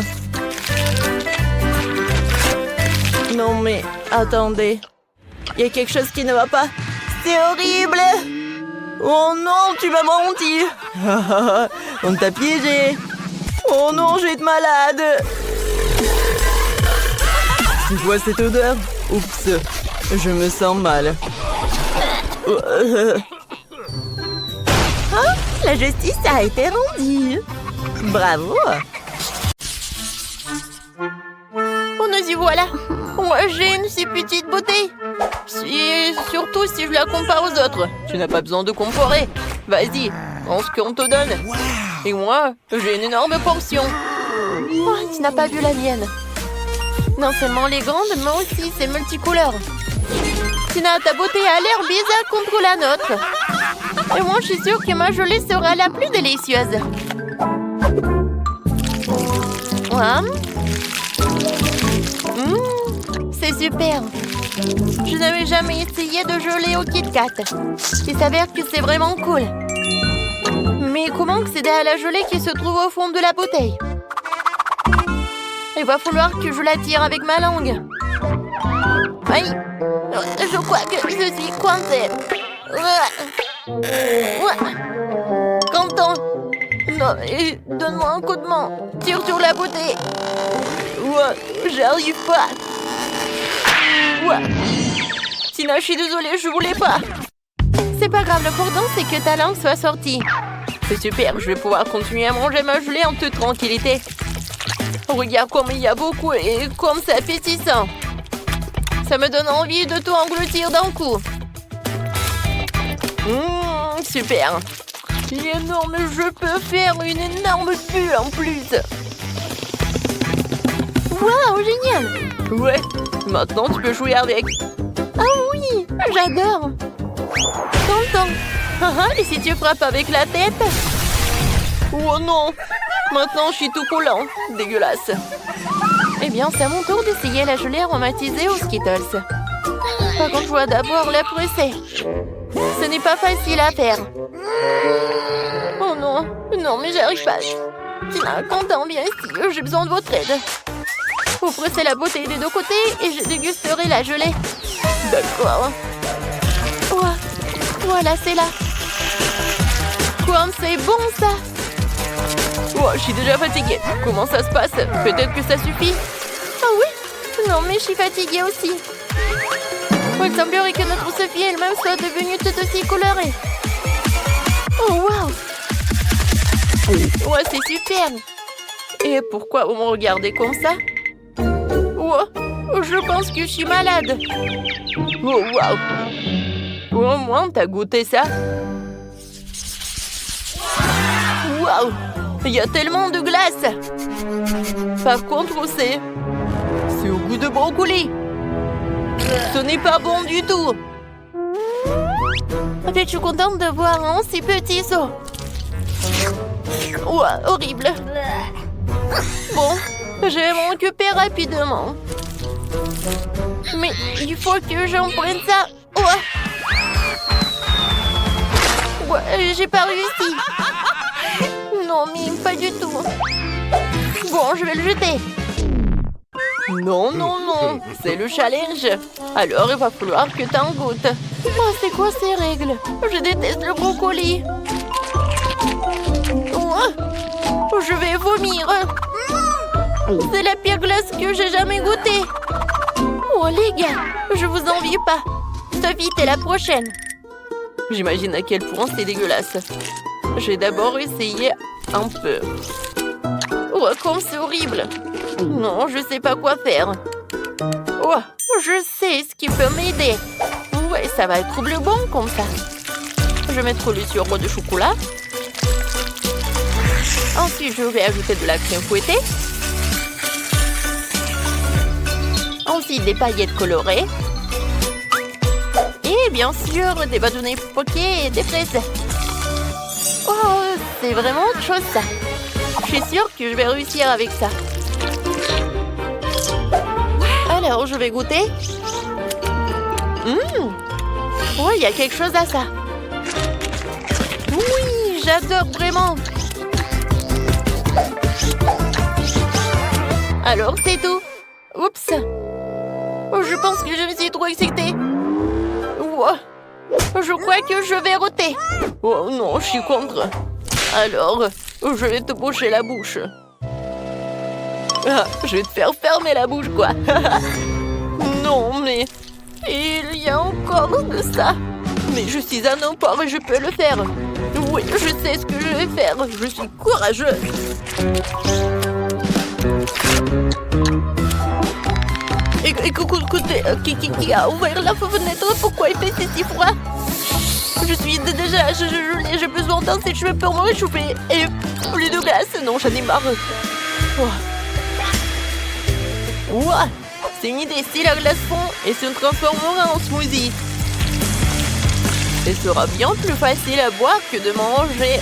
Non, mais attendez. Il y a quelque chose qui ne va pas. C'est horrible! Oh non, tu m'as menti! On t'a piégé! Oh non, je vais être malade! Tu vois cette odeur? Oups, je me sens mal. Oh, la justice a été rendue. Bravo. Oh, nous y voilà. Moi, j'ai une si petite beauté. Surtout si je la compare aux autres. Tu n'as pas besoin de comparer. Vas-y, prends ce qu'on te donne. Et moi, j'ai une énorme portion. Oh, tu n'as pas vu la mienne. Non seulement les grandes, mais aussi c'est multicouleur. Tina, ta beauté a l'air bizarre contre la nôtre. Et moi, je suis sûre que ma gelée sera la plus délicieuse. Ouais. C'est super. Je n'avais jamais essayé de gelée au Kit Kat. Il s'avère que c'est vraiment cool. Mais comment accéder à la gelée qui se trouve au fond de la bouteille? Il va falloir que je la tire avec ma langue. Aïe! Je crois que je suis coincée. Quentin! Non, donne-moi un coup de main. Tire sur la bouteille. J'arrive pas. Tina, je suis désolée, je voulais pas. C'est pas grave, l'important c'est que ta langue soit sortie. C'est super, je vais pouvoir continuer à manger ma gelée en toute tranquillité. Regarde comme il y a beaucoup et comme c'est appétissant. Ça me donne envie de tout engloutir d'un coup. Super. Il est énorme, je peux faire une énorme bulle en plus. Waouh, génial. Ouais, maintenant tu peux jouer avec. Ah oui, j'adore. Tonton. Et si tu frappes avec la tête? Oh non. Maintenant, je suis tout collant. Dégueulasse. Eh bien, c'est à mon tour d'essayer la gelée aromatisée aux Skittles. Par contre, je dois d'abord la presser. Ce n'est pas facile à faire. Oh non. Non, mais j'arrive pas. Tina, Quentin, viens ici. J'ai besoin de votre aide. Vous pressez la bouteille des deux côtés et je dégusterai la gelée. D'accord. Voilà, c'est là. Comme c'est bon, ça. Je suis déjà fatiguée. Comment ça se passe? Peut-être que ça suffit. Ah oui? Non, mais je suis fatiguée aussi. Il semblerait que notre Sophie elle-même soit devenue toute aussi colorée. Oh, waouh! Ouais, c'est super. Et pourquoi vous me regardez comme ça? Je pense que je suis malade. Oh, waouh! Au moins, t'as goûté ça? Waouh! Il y a tellement de glace. Par contre, c'est au goût de brocoli. Ce n'est pas bon du tout. Es-tu contente de voir un si petit seau? Horrible. Bon, je vais m'en occuper rapidement. Mais il faut que j'en prenne ça. J'ai pas réussi. Non, mais pas du tout. Bon, je vais le jeter. Non, non, non. C'est le challenge. Alors, il va falloir que t'en goûtes. C'est quoi ces règles? Je déteste le brocoli. Je vais vomir. C'est la pire glace que j'ai jamais goûtée. Les gars, je vous envie pas. Sophie, t'es la prochaine. J'imagine à quel point c'est dégueulasse. Je vais d'abord essayer un peu. Comme c'est horrible. Non, je sais pas quoi faire. Je sais ce qui peut m'aider. Ouais, ça va être le bon comme ça. Je vais mettre le sirop de chocolat. Ensuite, je vais ajouter de la crème fouettée. Ensuite, des paillettes colorées. Et bien sûr, des bâtonnets poqués et des fraises. C'est vraiment autre chose ça. Je suis sûre que je vais réussir avec ça. Alors, je vais goûter. Il y a quelque chose à ça. Oui, j'adore vraiment. Alors, c'est tout. Oups. Je pense que je me suis trop excitée. Je crois que je vais roter. Oh non, je suis contre. Alors, je vais te boucher la bouche. Je vais te faire fermer la bouche, quoi. Non, mais... il y a encore de ça. Mais je suis un emport et je peux le faire. Oui, je sais ce que je vais faire. Je suis courageux. Écoutez, qui a ouvert la fenêtre? Pourquoi il fait si froid? Je suis déjà gelée, j'ai besoin d'un sèche-cheveux pour me réchauffer. Et plus de glace, non, j'en ai marre. Ouah, c'est une idée, si la glace fond et se transformera en smoothie. Ce sera bien plus facile à boire que de manger.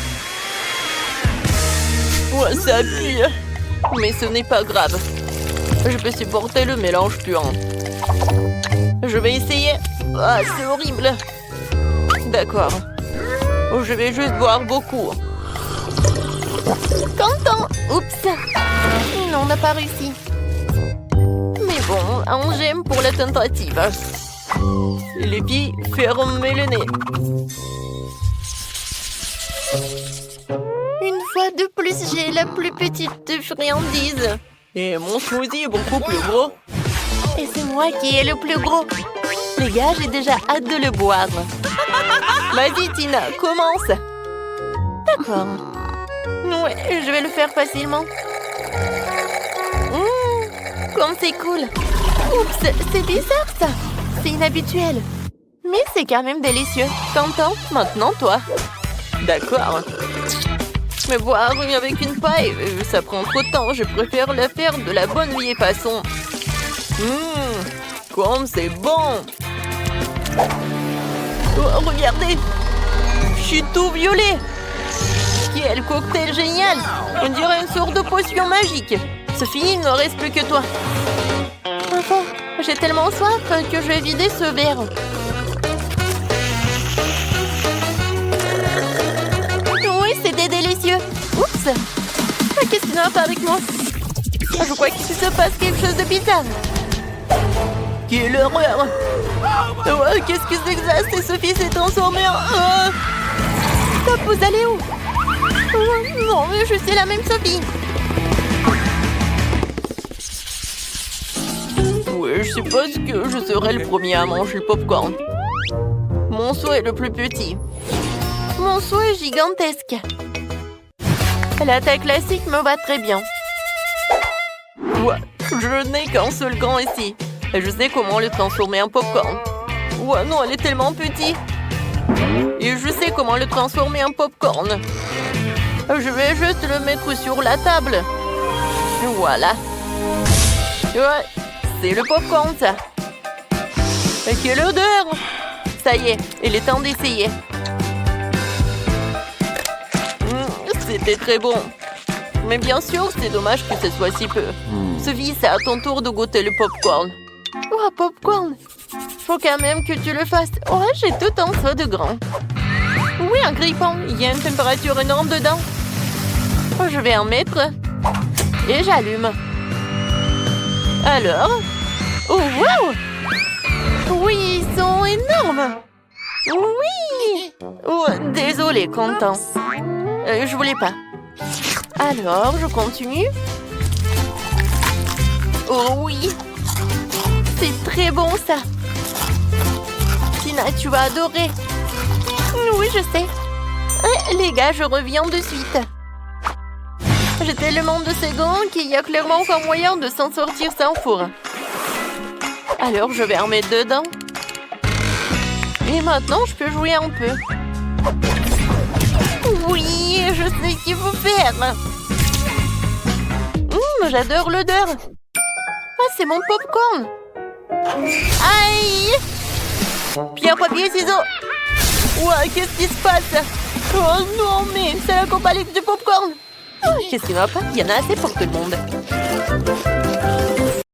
Ouah, ça pue. Mais ce n'est pas grave. Je peux supporter le mélange puant. Je vais essayer. Ah, c'est horrible. D'accord. Je vais juste boire beaucoup. Content. Oups. Non, on n'a pas réussi. Mais bon, un j'aime pour la tentative. Et les filles, fermez le nez. Une fois de plus, j'ai la plus petite friandise. Et mon smoothie est beaucoup plus gros. Et c'est moi qui ai le plus gros. Les gars, j'ai déjà hâte de le boire. Vas-y, Tina, commence. D'accord. Ouais, je vais le faire facilement. Comme c'est cool. Oups, c'est bizarre ça. C'est inhabituel. Mais c'est quand même délicieux. T'entends? Maintenant, toi. D'accord. Mais boire avec une paille, ça prend trop de temps. Je préfère le faire de la bonne vieille façon. Comme c'est bon. Oh, regardez. Je suis tout violet. Quel cocktail génial. On dirait une sorte de potion magique. Sophie, il ne reste plus que toi. Enfin, j'ai tellement soif que je vais vider ce verre. Oui, c'était délicieux. Oups. Qu'est-ce qui ne va pas avec moi? Je crois qu'il se passe quelque chose de bizarre. Quelle horreur. Qu'est-ce que c'est que ça? C'est Sophie s'est transformée en... Stop, vous allez où? Non, mais je suis la même Sophie. Ouais, je suppose que je serai le premier à manger le popcorn. Mon seau est le plus petit. Mon seau est gigantesque. La taille classique me va très bien. Ouais, je n'ai qu'un seul grand ici. Et je sais comment le transformer en popcorn. Ouais, non, elle est tellement petite. Et je sais comment le transformer en popcorn. Je vais juste le mettre sur la table. Voilà. Ouais, c'est le popcorn, ça. Et quelle odeur! Ça y est, il est temps d'essayer. C'était très bon. Mais bien sûr, c'est dommage que ce soit si peu. Sophie, c'est à ton tour de goûter le popcorn. Oh, popcorn! Faut quand même que tu le fasses. Oh, j'ai tout un seau de grand. Oui, un grille-pain. Il y a une température énorme dedans. Oh, je vais en mettre. Et j'allume. Alors? Oh, wow! Oui, ils sont énormes. Oui! Oh, désolé, content. Je voulais pas. Alors, je continue. Oh oui! C'est très bon, ça. Tina, tu vas adorer. Oui, je sais. Les gars, je reviens de suite. J'ai tellement de secondes qu'il y a clairement aucun moyen de s'en sortir sans four. Alors, je vais en mettre dedans. Et maintenant, je peux jouer un peu. Oui, je sais ce qu'il faut faire. J'adore l'odeur. Ah, c'est mon popcorn. Aïe! Pierre, papier, ciseaux. Ouah, qu'est-ce qui se passe? Oh non, mais c'est la compagnie du popcorn. Qu'est-ce qui ne va pas? Il y en a assez pour tout le monde.